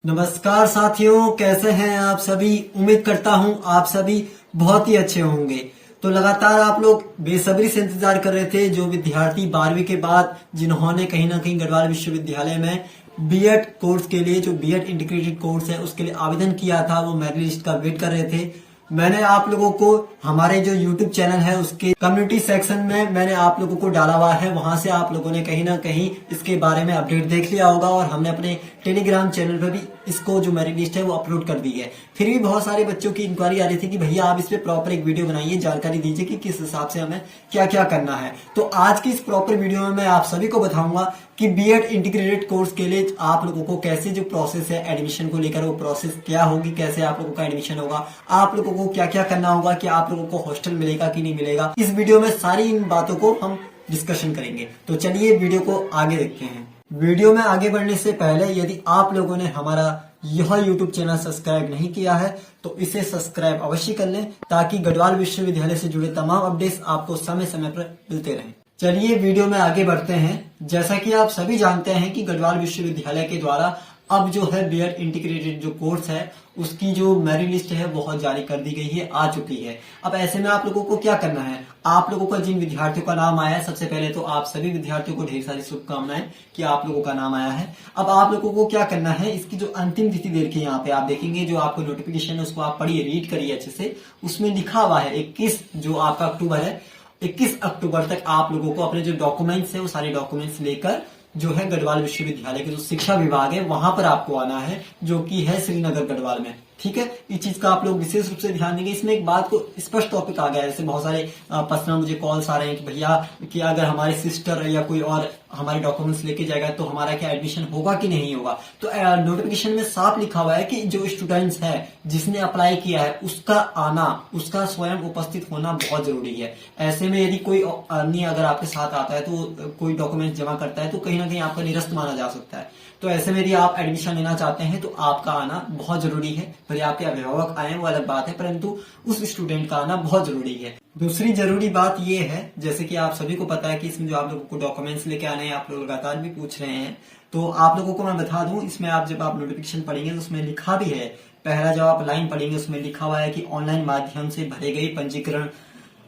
नमस्कार साथियों, कैसे हैं आप सभी। उम्मीद करता हूं आप सभी बहुत ही अच्छे होंगे। तो लगातार आप लोग बेसब्री से इंतजार कर रहे थे जो विद्यार्थी 12वीं के बाद जिन्होंने कहीं ना कहीं गढ़वाल विश्वविद्यालय में बीएड कोर्स के लिए, जो बीएड इंटीग्रेटेड कोर्स है उसके लिए आवेदन किया था, वो मेरिट लिस्ट का वेट कर रहे थे। मैंने आप लोगों को हमारे जो YouTube चैनल है उसके कम्युनिटी सेक्शन में मैंने आप लोगों को डाला हुआ है, वहां से आप लोगों ने कहीं ना कहीं इसके बारे में अपडेट देख लिया होगा और हमने अपने टेलीग्राम चैनल पर भी इसको जो मेरिट लिस्ट है वो अपलोड कर दी है। फिर भी बहुत सारे बच्चों की इंक्वायरी आ रही थी कि भैया आप इस पे प्रॉपर एक वीडियो बनाइए, जानकारी दीजिए कि किस हिसाब से हमें क्या क्या करना है। तो आज की इस प्रॉपर वीडियो में मैं आप सभी को बताऊंगा कि बीएड इंटीग्रेटेड कोर्स के लिए आप लोगों को कैसे जो प्रोसेस है एडमिशन को लेकर, वो प्रोसेस क्या होगी, कैसे आप लोगों का एडमिशन होगा, आप लोगों को क्या क्या करना होगा, कि आप लोगों को हॉस्टल मिलेगा कि नहीं मिलेगा। इस वीडियो में सारी इन बातों को हम डिस्कशन करेंगे। तो चलिए वीडियो को आगे देखते हैं। वीडियो में आगे बढ़ने से पहले यदि आप लोगों ने हमारा यह यूट्यूब चैनल सब्सक्राइब नहीं किया है तो इसे सब्सक्राइब अवश्य कर लें, ताकि गढ़वाल विश्वविद्यालय से जुड़े तमाम अपडेट्स आपको समय समय पर मिलते रहें। चलिए वीडियो में आगे बढ़ते हैं। जैसा कि आप सभी जानते हैं कि गढ़वाल विश्वविद्यालय के द्वारा अब जो है बीएड इंटीग्रेटेड जो कोर्स है उसकी जो मेरिट लिस्ट है बहुत जारी कर दी गई है, आ चुकी है। अब ऐसे में आप लोगों को क्या करना है, आप लोगों का जिन विद्यार्थियों का नाम आया है, सबसे पहले तो आप सभी विद्यार्थियों को ढेर सारी शुभकामनाएं कि आप लोगों का नाम आया है। अब आप लोगों को क्या करना है, इसकी जो अंतिम तिथि दे रखी है यहाँ पे आप देखेंगे, जो आपको नोटिफिकेशन है उसको आप पढ़िए, रीड करिए अच्छे से। उसमें लिखा हुआ है 21 जो आपका अक्टूबर है, 21 अक्टूबर तक आप लोगों को अपने जो डॉक्यूमेंट्स है वो सारे डॉक्यूमेंट्स लेकर जो है गढ़वाल विश्वविद्यालय के जो शिक्षा विभाग है वहां पर आपको आना है, जो कि है श्रीनगर गढ़वाल में। ठीक है, इस चीज का आप लोग विशेष रूप से ध्यान देंगे। इसमें एक बात को स्पष्ट टॉपिक आ गया है, जैसे बहुत सारे पर्सनल मुझे कॉल्स आ रहे हैं कि भैया कि अगर हमारे सिस्टर या कोई और हमारे डॉक्यूमेंट्स लेके जाएगा तो हमारा क्या एडमिशन होगा कि नहीं होगा। तो नोटिफिकेशन में साफ लिखा हुआ है कि जो स्टूडेंट्स है जिसने अप्लाई किया है उसका आना, उसका स्वयं उपस्थित होना बहुत जरूरी है। ऐसे में यदि कोई अन्य अगर आपके साथ आता है तो कोई डॉक्यूमेंट जमा करता है तो कहीं ना कहीं आपका निरस्त माना जा सकता है। तो ऐसे में यदि आप एडमिशन लेना चाहते हैं तो आपका आना बहुत जरूरी है। भले आपके अभिभावक आए वो अलग बात है, परंतु उस स्टूडेंट का आना बहुत जरूरी है। दूसरी जरूरी बात यह है, जैसे कि आप सभी को पता है कि इसमें जो आप लोगों को डॉक्यूमेंट्स लेके आने हैं, आप लोग लगातार भी पूछ रहे हैं, तो आप लोगों को मैं बता दूं, इसमें आप जब आप नोटिफिकेशन पढ़ेंगे तो उसमें लिखा भी है, पहला जब आप लाइन पढ़ेंगे उसमें लिखा हुआ है कि ऑनलाइन माध्यम से भरे गए पंजीकरण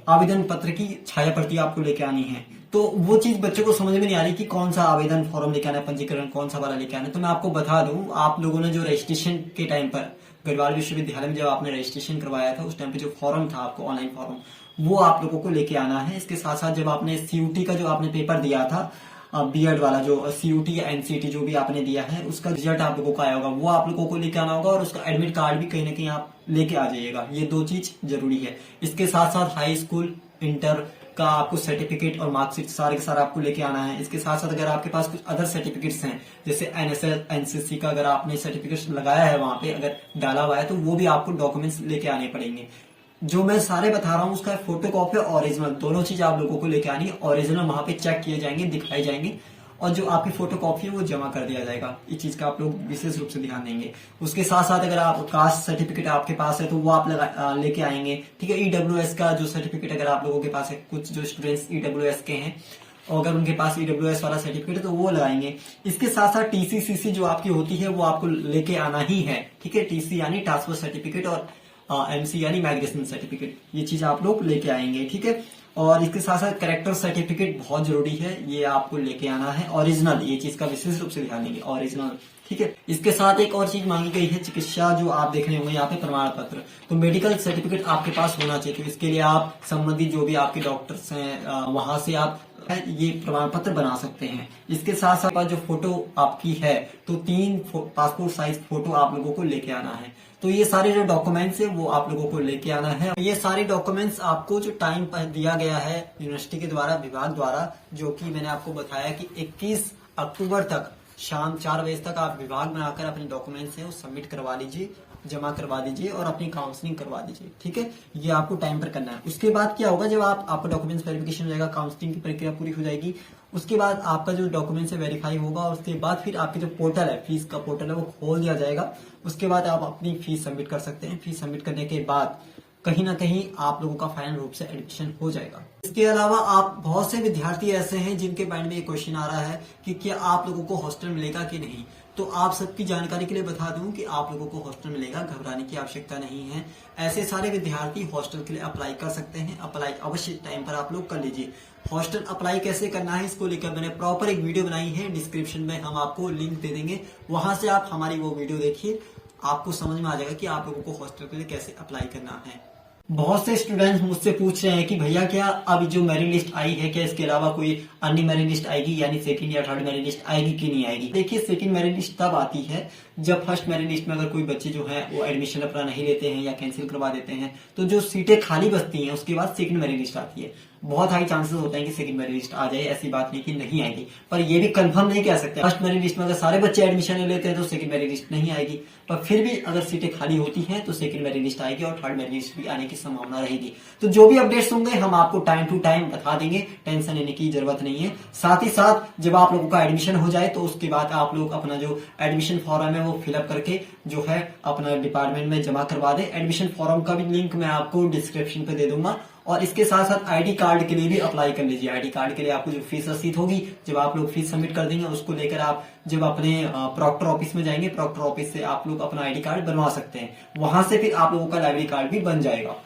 आवेदन पत्र की छाया प्रति आपको लेके आनी है। तो वो चीज बच्चों को समझ में नहीं आ रही कि कौन सा आवेदन फॉर्म लेके आना है, पंजीकरण कौन सा वाला लेके आना है। तो मैं आपको बता दूं, आप लोगों ने जो रजिस्ट्रेशन के टाइम पर गढ़वाल विश्वविद्यालय में जब आपने रजिस्ट्रेशन करवाया था उस टाइम पे जो फॉर्म था आपको ऑनलाइन फॉर्म, वो आप लोगों को लेके आना है। इसके साथ साथ जब आपने सीयूटी का जो आपने पेपर दिया था, बीएड वाला जो सीयूटी या एनसीटी जो भी आपने दिया है, उसका रिजल्ट आप लोगों का आया होगा, वो आप लोगों को लेके आना होगा, और उसका एडमिट कार्ड भी कहीं ना कहीं आप लेके आ जाइएगा। ये दो चीज जरूरी है। इसके साथ साथ हाई स्कूल इंटर का आपको सर्टिफिकेट और मार्कशीट सारे के सारे आपको लेके आना है। इसके साथ साथ अगर आपके पास कुछ अदर सर्टिफिकेट्स हैं, जैसे एनएसएस एनसीसी का अगर आपने सर्टिफिकेट लगाया है वहां पे अगर डाला हुआ है, तो वो भी आपको डॉक्यूमेंट्स लेके आने पड़ेंगे। जो मैं सारे बता रहा हूँ उसका फोटो कॉपी और ओरिजिनल दोनों चीज आप लोगों को लेके आनी है। ओरिजिनल वहां पे चेक किए जाएंगे, दिखाए जाएंगे, और जो आपकी फोटो कॉपी है वो जमा कर दिया जाएगा। इस चीज का आप लोग विशेष रूप से ध्यान देंगे। उसके साथ साथ अगर आप कास्ट सर्टिफिकेट आपके पास है तो वो आप लेके आएंगे। ठीक है, ईडब्ल्यूएस का जो सर्टिफिकेट अगर आप लोगों के पास है, कुछ जो स्टूडेंट्स ईडब्ल्यूएस के हैं और अगर उनके पास ईडब्ल्यूएस वाला सर्टिफिकेट है तो वो लगाएंगे। इसके साथ साथ टीसीसीसी जो आपकी होती है वो आपको लेके आना ही है। ठीक है, टीसी यानी ट्रांसफर सर्टिफिकेट और एमसी यानी माइग्रेशन सर्टिफिकेट, ये चीज आप लोग लेके आएंगे। ठीक है, और इसके साथ साथ करेक्टर सर्टिफिकेट बहुत जरूरी है, ये आपको लेके आना है। ओरिजिनल, ये चीज का विशेष रूप से ध्यान देंगे, ओरिजिनल। ठीक है, इसके साथ एक और चीज मांगी गई है, चिकित्सा जो आप देख रहे होंगे यहाँ पे प्रमाण पत्र, तो मेडिकल सर्टिफिकेट आपके पास होना चाहिए। तो इसके लिए आप संबंधित जो भी आपके डॉक्टर्स हैं वहां से आप ये प्रमाण पत्र बना सकते हैं। इसके साथ साथ जो फोटो आपकी है तो 3 पासपोर्ट साइज फोटो आप लोगों को लेके आना है। तो ये सारे जो डॉक्यूमेंट्स है वो आप लोगों को लेके आना है। ये सारे डॉक्यूमेंट्स आपको जो टाइम पर दिया गया है यूनिवर्सिटी के द्वारा, विभाग द्वारा, जो कि मैंने आपको बताया कि 21 अक्टूबर तक शाम 4 बजे तक आप विभाग में आकर अपने डॉक्यूमेंट्स है वो सबमिट करवा लीजिए, जमा करवा दीजिए और अपनी काउंसलिंग करवा दीजिए। ठीक है, ये आपको टाइम पर करना है। उसके बाद क्या होगा, जब आपका डॉक्यूमेंट्स वेरिफिकेशन हो जाएगा, काउंसलिंग की प्रक्रिया पूरी हो जाएगी, उसके बाद आपका जो डॉक्यूमेंट्स है वेरीफाई होगा, और उसके बाद फिर आपके जो पोर्टल है, फीस का पोर्टल है, वो खोल दिया जाएगा। उसके बाद आप अपनी फीस सबमिट कर सकते हैं। फीस सबमिट करने के बाद कहीं ना कहीं आप लोगों का फाइनल रूप से एडमिशन हो जाएगा। इसके अलावा आप बहुत से विद्यार्थी ऐसे हैं जिनके माइंड में ये क्वेश्चन आ रहा है कि क्या आप लोगों को हॉस्टल मिलेगा कि नहीं। तो आप सबकी जानकारी के लिए बता दूं कि आप लोगों को हॉस्टल मिलेगा, घबराने की आवश्यकता नहीं है। ऐसे सारे विद्यार्थी हॉस्टल के लिए अप्लाई कर सकते हैं। अप्लाई अवश्य टाइम पर आप लोग कर लीजिए। हॉस्टल अप्लाई कैसे करना है इसको लेकर मैंने प्रॉपर एक वीडियो बनाई है, डिस्क्रिप्शन में हम आपको लिंक दे देंगे, वहां से आप हमारी वो वीडियो देखिए, आपको समझ में आ जाएगा कि आप लोगों को हॉस्टल के लिए कैसे अप्लाई करना है। बहुत से स्टूडेंट्स मुझसे पूछ रहे हैं कि भैया क्या अभी जो मेरिट लिस्ट आई है क्या इसके अलावा कोई अन्य मेरिट लिस्ट आएगी, यानी सेकंड या थर्ड मेरिट लिस्ट आएगी कि नहीं आएगी। देखिए सेकंड मेरिट लिस्ट तब आती है जब फर्स्ट मेरिट लिस्ट में अगर कोई बच्चे जो है वो एडमिशन अपना नहीं लेते हैं या कैंसिल करवा देते हैं, तो जो सीटें खाली बचती हैं उसके बाद सेकंड मेरिट लिस्ट आती है। बहुत हाई चांसेस होते हैं कि सेकंड मेरिट लिस्ट आ जाए, ऐसी बात नहीं कि नहीं आएगी, पर ये भी कंफर्म नहीं कह सकते। फर्स्ट मेरिट लिस्ट में अगर सारे बच्चे एडमिशन ले लेते हैं तो सेकंड मेरिट लिस्ट नहीं आएगी, पर फिर भी अगर सीटें खाली होती हैं तो सेकंड मेरिट लिस्ट आएगी और थर्ड मेरिट लिस्ट भी आने की संभावना रहेगी। तो जो भी अपडेट्स होंगे हम आपको टाइम टू टाइम बता देंगे, टेंशन लेने की जरूरत नहीं है। साथ ही साथ जब आप लोगों का एडमिशन हो जाए तो उसके बाद आप लोग अपना जो एडमिशन फॉर्म है वो फिलअप करके जो है अपना डिपार्टमेंट में जमा करवा दें। एडमिशन फॉर्म का भी लिंक मैं आपको डिस्क्रिप्शन पे दे दूंगा, और इसके साथ साथ आईडी कार्ड के लिए भी अप्लाई कर लीजिए। आईडी कार्ड के लिए आपको जो फीस रसीद होगी, जब आप लोग फीस सबमिट कर देंगे उसको लेकर आप जब अपने प्रॉक्टर ऑफिस में जाएंगे, प्रॉक्टर ऑफिस से आप लोग अपना आईडी कार्ड बनवा सकते हैं, वहां से फिर आप लोगों का लाइब्रेरी कार्ड भी बन जाएगा।